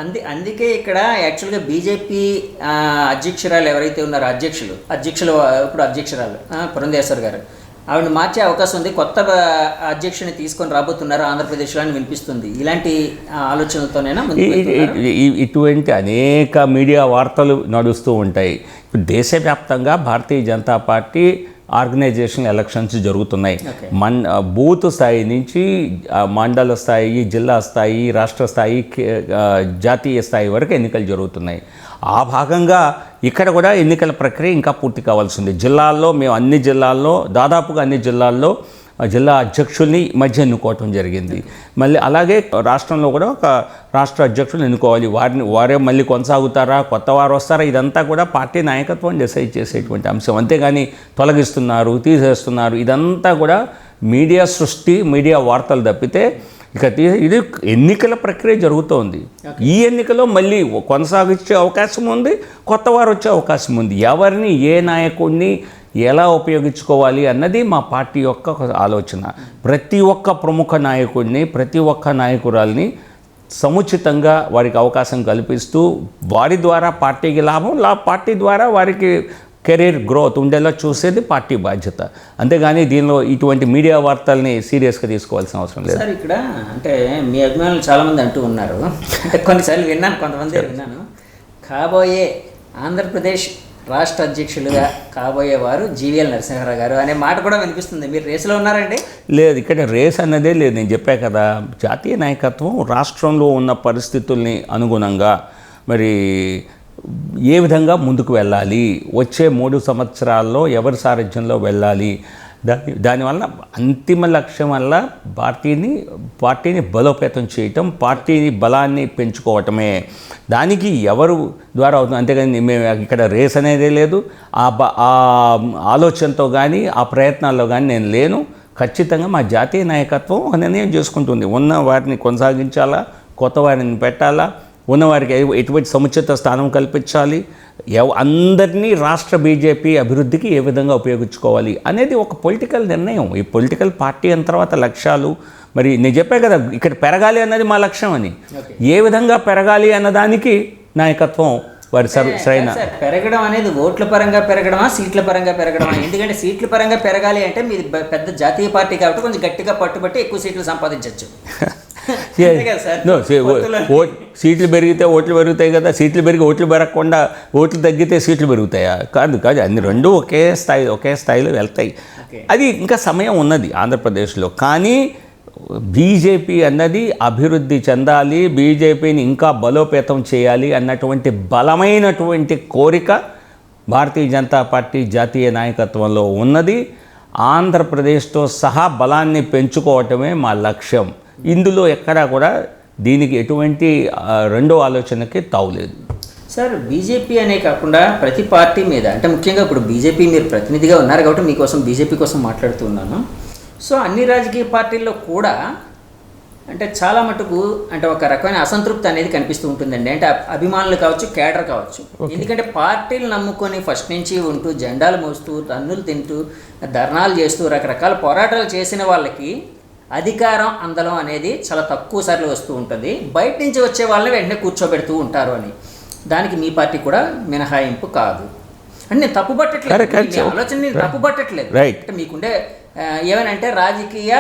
అందుకే ఇక్కడ యాక్చువల్గా బీజేపీ అధ్యక్షురాలు ఎవరైతే ఉన్నారో ఇప్పుడు అధ్యక్షురాలు పురంధేశ్వర్ గారు, ఆవిడని మార్చే అవకాశం ఉంది. కొత్త అధ్యక్షుని తీసుకొని రాబోతున్నారు ఆంధ్రప్రదేశ్లో అని వినిపిస్తుంది. ఇలాంటి ఆలోచనలతోనైనా ఇటువంటి అనేక మీడియా వార్తలు నడుస్తూ ఉంటాయి. ఇప్పుడు దేశవ్యాప్తంగా Bharatiya Janata party organisation elections జరుగుతున్నాయి. బూత్ స్థాయి నుంచి మండల స్థాయి, జిల్లా స్థాయి, రాష్ట్ర స్థాయి, జాతీయ స్థాయి వరకు ఎన్నికలు జరుగుతున్నాయి. ఆ భాగంగా ఇక్కడ కూడా ఎన్నికల ప్రక్రియ ఇంకా పూర్తి కావాల్సింది. మేము దాదాపుగా అన్ని జిల్లాల్లో జిల్లా అధ్యక్షుల్ని మధ్య ఎన్నుకోవటం జరిగింది. మళ్ళీ అలాగే రాష్ట్రంలో కూడా ఒక రాష్ట్ర అధ్యక్షులు ఎన్నుకోవాలి. వారే మళ్ళీ కొనసాగుతారా, కొత్త వారు వస్తారా, ఇదంతా కూడా పార్టీ నాయకత్వం డిసైడ్ చేసేటువంటి అంశం. అంతేగాని తొలగిస్తున్నారు, తీసేస్తున్నారు, ఇదంతా కూడా మీడియా సృష్టి, మీడియా వార్తలు తప్పితే ఇది ఎన్నికల ప్రక్రియ జరుగుతోంది. ఈ ఎన్నికలో మళ్ళీ కొనసాగించే అవకాశం ఉంది, కొత్త వారు వచ్చే అవకాశం ఉంది. ఎవరిని, ఏ నాయకుడిని ఎలా ఉపయోగించుకోవాలి అన్నది మా పార్టీ యొక్క ఆలోచన. ప్రతి ఒక్క ప్రముఖ నాయకుడిని, ప్రతి ఒక్క నాయకురాల్ని సముచితంగా వారికి అవకాశం కల్పిస్తూ వారి ద్వారా పార్టీకి లాభం, పార్టీ ద్వారా వారికి కెరీర్ గ్రోత్ ఉండేలా చూసేది పార్టీ బాధ్యత. అంతేగాని దీనిలో ఇటువంటి మీడియా వార్తల్ని సీరియస్గా తీసుకోవాల్సిన అవసరం లేదు. సార్ ఇక్కడ అంటే మీ అభిమానులు చాలామంది అంటూ ఉన్నారు, అంటే కొన్నిసార్లు కొంతమంది విన్నాను, కాబోయే ఆంధ్రప్రదేశ్ రాష్ట్ర అధ్యక్షులుగా కాబోయేవారు జీవీఎల్ నరసింహారావు గారు అనే మాట కూడా వినిపిస్తుంది. మీరు రేసులో ఉన్నారండి? లేదు, ఇక్కడ రేస్ అన్నదే లేదు. నేను చెప్పా కదా, జాతీయ నాయకత్వం రాష్ట్రంలో ఉన్న పరిస్థితుల్ని అనుగుణంగా మరి ఏ విధంగా ముందుకు వెళ్ళాలి, వచ్చే 3 సంవత్సరాల్లో ఎవరి సారథ్యంలో వెళ్ళాలి, దానివల్ల అంతిమ లక్ష్యం వల్ల పార్టీని బలోపేతం చేయటం, పార్టీని బలాన్ని పెంచుకోవటమే. దానికి ఎవరు ద్వారా అవుతుంది. అంతేగాని మేము ఇక్కడ రేస్ అనేదే లేదు. ఆ ఆలోచనతో కానీ ఆ ప్రయత్నాల్లో కానీ నేను లేను. ఖచ్చితంగా మా జాతీయ నాయకత్వం ఒక నిర్ణయం చేసుకుంటుంది. ఉన్న వారిని కొనసాగించాలా, కొత్త వారిని పెట్టాలా, ఉన్నవారికి ఎటువంటి సముచిత స్థానం కల్పించాలి, అందరినీ రాష్ట్ర బీజేపీ అభివృద్ధికి ఏ విధంగా ఉపయోగించుకోవాలి అనేది ఒక పొలిటికల్ నిర్ణయం. ఈ పొలిటికల్ పార్టీ అయిన తర్వాత లక్ష్యాలు, మరి నేను చెప్పే కదా ఇక్కడ పెరగాలి అన్నది మా లక్ష్యం అని. ఏ విధంగా పెరగాలి అన్నదానికి నాయకత్వం వారి సరైన పెరగడం అనేది ఓట్ల పరంగా పెరగడమా, సీట్ల పరంగా పెరగడమా? ఎందుకంటే సీట్ల పరంగా పెరగాలి అంటే మీది పెద్ద జాతీయ పార్టీ కాబట్టి కొంచెం గట్టిగా పట్టుబట్టి ఎక్కువ సీట్లు సంపాదించవచ్చు. సీట్లు పెరిగితే ఓట్లు పెరుగుతాయి కదా, సీట్లు పెరిగి ఓట్లు పెరగకుండా ఓట్లు తగ్గితే సీట్లు పెరుగుతాయా? కాదు, అన్ని రెండు ఒకే స్థాయిలో వెళ్తాయి. అది ఇంకా సమయం ఉన్నది ఆంధ్రప్రదేశ్లో. కానీ బీజేపీ అన్నది అభివృద్ధి చెందాలి, బీజేపీని ఇంకా బలోపేతం చేయాలి అన్నటువంటి బలమైనటువంటి కోరిక భారతీయ జనతా పార్టీ జాతీయ నాయకత్వంలో ఉన్నది. ఆంధ్రప్రదేశ్తో సహా బలాన్ని పెంచుకోవటమే మా లక్ష్యం. ఇందులో ఎక్కడా కూడా దీనికి ఎటువంటి రెండో ఆలోచనకి తావులేదు. సార్, బీజేపీ అనే కాకుండా ప్రతి పార్టీ మీద, అంటే ముఖ్యంగా ఇప్పుడు బీజేపీ మీరు ప్రతినిధిగా ఉన్నారు కాబట్టి మీకోసం బీజేపీ కోసం మాట్లాడుతున్నాను. సో అన్ని రాజకీయ పార్టీల్లో కూడా అంటే చాలా మటుకు అంటే ఒక రకమైన అసంతృప్తి అనేది కనిపిస్తూ ఉంటుందండి. అంటే అభిమానులు కావచ్చు, కేడర్ కావచ్చు. ఎందుకంటే పార్టీలు నమ్ముకొని ఫస్ట్ నుంచి ఉంటూ జెండాలు మోస్తూ, తన్నులు తింటూ, ధర్నాలు చేస్తూ, రకరకాల పోరాటాలు చేసిన వాళ్ళకి అధికారం అందలం అనేది చాలా తక్కువ సార్లు వస్తూ ఉంటుంది. బయట నుంచి వచ్చే వాళ్ళని వెంటనే కూర్చోబెడుతూ ఉంటారు అని. దానికి మీ పార్టీ కూడా మినహాయింపు కాదు అని నేను తప్పుపట్టట్లేదు, ఆలోచన నేను తప్పుపట్టట్లేదు. అంటే మీకుండే ఏమనంటే రాజకీయ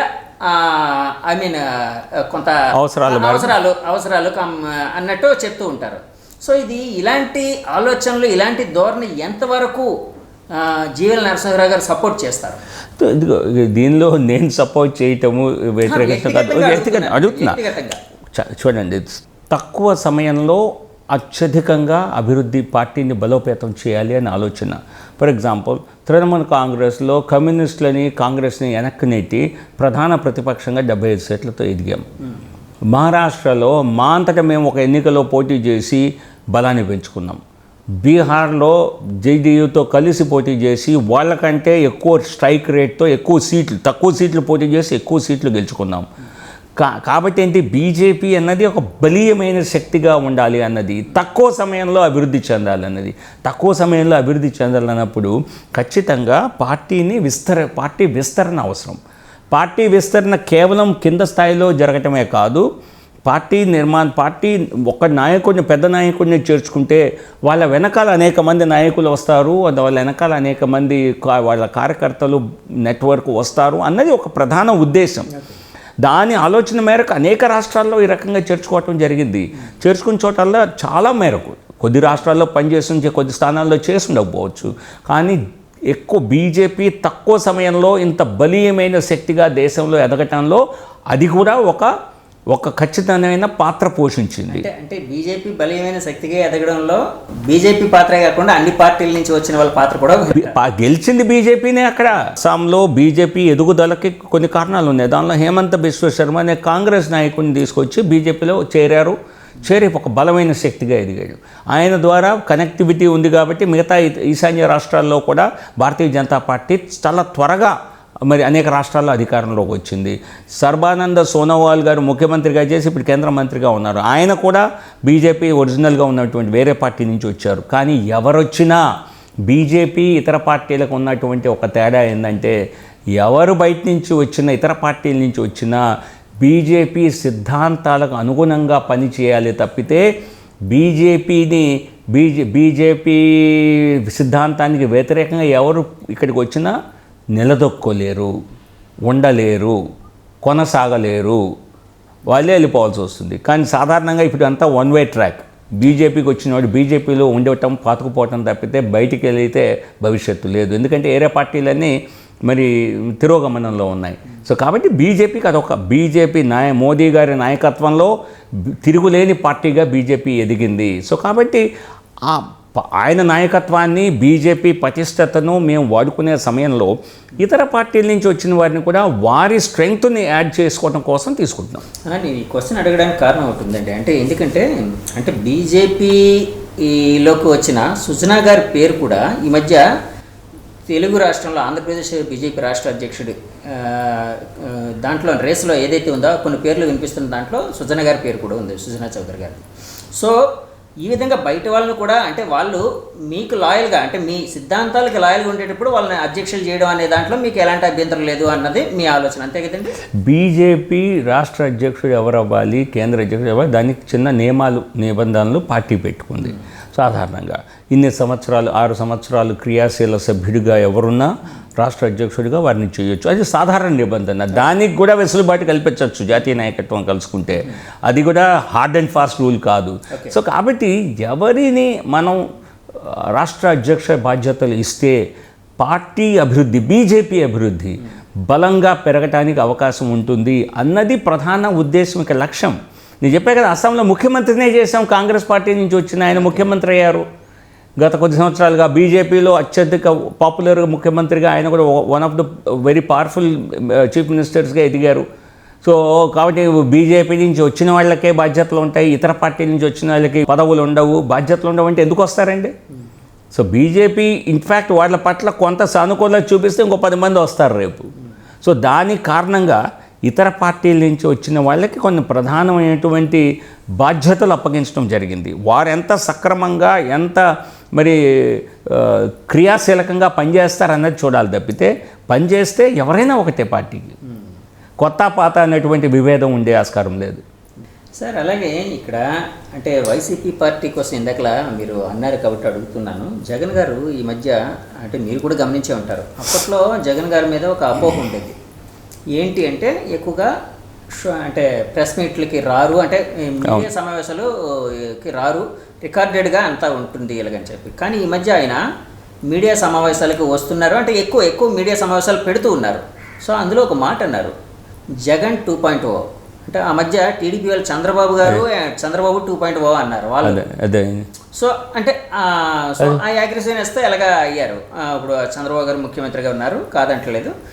కొంత అవసరాలు అన్నట్టు చెప్తూ ఉంటారు. సో ఇది ఇలాంటి ఆలోచనలు, ఇలాంటి ధోరణి ఎంతవరకు జీవీఎల్ నరసింహారావు గారు సపోర్ట్ చేస్తారు? దీనిలో నేను సపోర్ట్ చేయటము వ్యక్తిగతంగా అడుగుతున్నా. చూడండి, తక్కువ సమయంలో అత్యధికంగా అభివృద్ధి, పార్టీని బలోపేతం చేయాలి అని ఆలోచన. ఫర్ ఎగ్జాంపుల్, తృణమూల్ కాంగ్రెస్లో కమ్యూనిస్టులని, కాంగ్రెస్ని వెనక్కి నెట్టి ప్రధాన ప్రతిపక్షంగా 75 సీట్లతో ఎదిగాం. మహారాష్ట్రలో మా అంతటా మేము ఒక ఎన్నికలో పోటీ చేసి బలాన్ని పెంచుకున్నాం. బీహార్లో జేడీయూతో కలిసి పోటీ చేసి వాళ్ళకంటే ఎక్కువ స్ట్రైక్ రేట్తో తక్కువ సీట్లు పోటీ చేసి ఎక్కువ సీట్లు గెలుచుకున్నాం. కాబట్టి ఏంటి, బీజేపీ అన్నది ఒక బలీయమైన శక్తిగా ఉండాలి అన్నది, తక్కువ సమయంలో అభివృద్ధి చెందాలన్నది. తక్కువ సమయంలో అభివృద్ధి చెందాలన్నప్పుడు ఖచ్చితంగా పార్టీ విస్తరణ అవసరం. పార్టీ విస్తరణ కేవలం కింద స్థాయిలో జరగటమే కాదు, పార్టీ ఒక నాయకుడిని, పెద్ద నాయకుడిని చేర్చుకుంటే వాళ్ళ వెనకాల అనేక మంది నాయకులు వస్తారు, వాళ్ళ వెనకాల అనేక మంది వాళ్ళ కార్యకర్తలు నెట్వర్క్ వస్తారు అన్నది ఒక ప్రధాన ఉద్దేశం. దాని ఆలోచన మేరకు అనేక రాష్ట్రాల్లో ఈ రకంగా చేర్చుకోవటం జరిగింది. చేర్చుకున్న చోటల్లో చాలా మేరకు కొద్ది రాష్ట్రాల్లో పనిచేసి కొద్ది స్థానాల్లో చేసి ఉండకపోవచ్చు, కానీ ఎక్కువ బీజేపీ తక్కువ సమయంలో ఇంత బలీయమైన శక్తిగా దేశంలో ఎదగటంలో అది కూడా ఒక ఖచ్చితమైన పాత్ర పోషించింది. అంటే బీజేపీ బలీయమైన శక్తిగా ఎదగడంలో బీజేపీ పాత్రే కాకుండా అన్ని పార్టీల నుంచి వచ్చిన వాళ్ళ పాత్ర కూడా గెలిచింది బీజేపీనే. అక్కడ అస్సాంలో బీజేపీ ఎదుగుదలకి కొన్ని కారణాలు ఉన్నాయి. దానిలో హేమంత బిశ్వ శర్మ అనే కాంగ్రెస్ నాయకుడిని తీసుకొచ్చి బీజేపీలో చేరి ఒక బలమైన శక్తిగా ఎదిగాడు. ఆయన ద్వారా కనెక్టివిటీ ఉంది కాబట్టి మిగతా ఈశాన్య రాష్ట్రాల్లో కూడా భారతీయ జనతా పార్టీ చాలా త్వరగా మరి అనేక రాష్ట్రాల్లో అధికారంలోకి వచ్చింది. సర్బానంద సోనోవాల్ గారు ముఖ్యమంత్రిగా చేసి ఇప్పుడు కేంద్ర మంత్రిగా ఉన్నారు. ఆయన కూడా బీజేపీ ఒరిజినల్గా ఉన్నటువంటి వేరే పార్టీ నుంచి వచ్చారు. కానీ ఎవరొచ్చినా బీజేపీ ఇతర పార్టీలకు ఉన్నటువంటి ఒక తేడా ఏంటంటే, ఎవరు బయట నుంచి వచ్చినా, ఇతర పార్టీల నుంచి వచ్చినా బీజేపీ సిద్ధాంతాలకు అనుగుణంగా పనిచేయాలి తప్పితే బీజేపీ సిద్ధాంతానికి వ్యతిరేకంగా ఎవరు ఇక్కడికి వచ్చినా నిలదొక్కోలేరు, ఉండలేరు, కొనసాగలేరు, వాళ్ళే వెళ్ళిపోవాల్సి వస్తుంది. కానీ సాధారణంగా ఇప్పుడు అంతా వన్ వే ట్రాక్. బీజేపీకి వచ్చినవాడు బీజేపీలో ఉండటం, పాతుకుపోవటం తప్పితే బయటికి వెళితే భవిష్యత్తు లేదు. ఎందుకంటే ఏరే పార్టీలన్నీ మరి తిరోగమనంలో ఉన్నాయి. సో కాబట్టి బీజేపీకి బీజేపీ మోదీ గారి నాయకత్వంలో తిరుగులేని పార్టీగా బీజేపీ ఎదిగింది. సో కాబట్టి ఆయన నాయకత్వాన్ని, బీజేపీ పటిష్టతను మేము వాడుకునే సమయంలో ఇతర పార్టీల నుంచి వచ్చిన వారిని కూడా వారి స్ట్రెంగ్త్ని యాడ్ చేసుకోవడం కోసం తీసుకుంటున్నాం. నేను ఈ క్వశ్చన్ అడగడానికి కారణం అవుతుందండి. అంటే బీజేపీలోకి వచ్చిన సుజనా గారి పేరు కూడా ఈ మధ్య తెలుగు రాష్ట్రంలో ఆంధ్రప్రదేశ్ బీజేపీ రాష్ట్ర అధ్యక్షుడు దాంట్లో రేసులో ఏదైతే ఉందో కొన్ని పేర్లు వినిపిస్తున్న దాంట్లో సుజనా గారి పేరు కూడా ఉంది, సుజనా చౌదరి గారి. సో ఈ విధంగా బయట వాళ్ళని కూడా అంటే వాళ్ళు మీకు లాయల్గా, అంటే మీ సిద్ధాంతాలకు లాయల్గా ఉండేటప్పుడు వాళ్ళని అధ్యక్షులు చేయడం అనే దాంట్లో మీకు ఎలాంటి అభ్యంతరం లేదు అన్నది మీ ఆలోచన, అంతే కదండి? బీజేపీ రాష్ట్ర అధ్యక్షుడు ఎవరు అవ్వాలి, కేంద్ర అధ్యక్షుడు అవ్వాలి, దానికి చిన్న నిబంధనలు పార్టీ పెట్టుకుంది. సాధారణంగా 6 సంవత్సరాలు క్రియాశీల సభ్యుడిగా ఎవరున్నా రాష్ట్ర అధ్యక్షుడిగా వారిని చేయొచ్చు. అది సాధారణ నిబంధన. దానికి కూడా వెసులుబాటు కల్పించవచ్చు జాతీయ నాయకత్వం కలుసుకుంటే. అది కూడా హార్డ్ అండ్ ఫాస్ట్ రూల్ కాదు. సో కాబట్టి ఎవరిని మనం రాష్ట్ర అధ్యక్ష బాధ్యతలు ఇస్తే పార్టీ అభివృద్ధి, బీజేపీ అభివృద్ధి బలంగా పెరగటానికి అవకాశం ఉంటుంది అన్నది ప్రధాన ఉద్దేశం, ఇక లక్ష్యం. నేను చెప్పే కదా, అస్సాంలో ముఖ్యమంత్రినే చేశాం, కాంగ్రెస్ పార్టీ నుంచి వచ్చిన ఆయన ముఖ్యమంత్రి అయ్యారు. గత కొద్ది సంవత్సరాలుగా బీజేపీలో అత్యధిక పాపులర్ ముఖ్యమంత్రిగా ఆయన కూడా one of the very powerful chief మినిస్టర్స్గా ఎదిగారు. సో కాబట్టి బీజేపీ నుంచి వచ్చిన వాళ్ళకే బాధ్యతలు ఉంటాయి, ఇతర పార్టీల నుంచి వచ్చిన వాళ్ళకి పదవులు ఉండవు, బాధ్యతలు ఉండవు అంటే ఎందుకు వస్తారండి? సో బీజేపీ ఇన్ఫ్యాక్ట్ వాళ్ళ పట్ల కొంత సానుకూలత చూపిస్తే ఇంకో 10 మంది వస్తారు రేపు. సో దాని కారణంగా ఇతర పార్టీల నుంచి వచ్చిన వాళ్ళకి కొన్ని ప్రధానమైనటువంటి బాధ్యతలు అప్పగించడం జరిగింది. వారు ఎంత సక్రమంగా, ఎంత మరి క్రియాశీలకంగా పనిచేస్తారన్నది చూడాలి తప్పితే పనిచేస్తే ఎవరైనా ఒకటే పార్టీకి, కొత్త పాత అనేటువంటి విభేదం ఉండే ఆస్కారం లేదు. సార్ అలాగే ఇక్కడ అంటే వైసీపీ పార్టీ కోసం ఇందాకలా మీరు అన్నారు కాబట్టి అడుగుతున్నాను. జగన్ గారు ఈ మధ్య అంటే మీరు కూడా గమనించే ఉంటారు, అప్పట్లో జగన్ గారి మీద ఒక అపోహ ఉండేది. ఏంటి అంటే ఎక్కువగా అంటే ప్రెస్ మీట్లకి రారు, అంటే మీడియా సమావేశాలకి రారు, రికార్డెడ్గా అంతా ఉంటుంది ఇలాగని చెప్పి. కానీ ఈ మధ్య ఆయన మీడియా సమావేశాలకు వస్తున్నారు, అంటే ఎక్కువ మీడియా సమావేశాలు పెడుతూ ఉన్నారు. సో అందులో ఒక మాట అన్నారు, జగన్ 2.0. అంటే ఆ మధ్య టీడీపీ వాళ్ళు చంద్రబాబు 2.0 అన్నారు వాళ్ళు. సో అంటే ఆ అగ్రెసివ్నెస్తో ఎలాగా అయ్యారు. ఇప్పుడు చంద్రబాబు గారు ముఖ్యమంత్రిగా ఉన్నారు, కాదంటలేదు.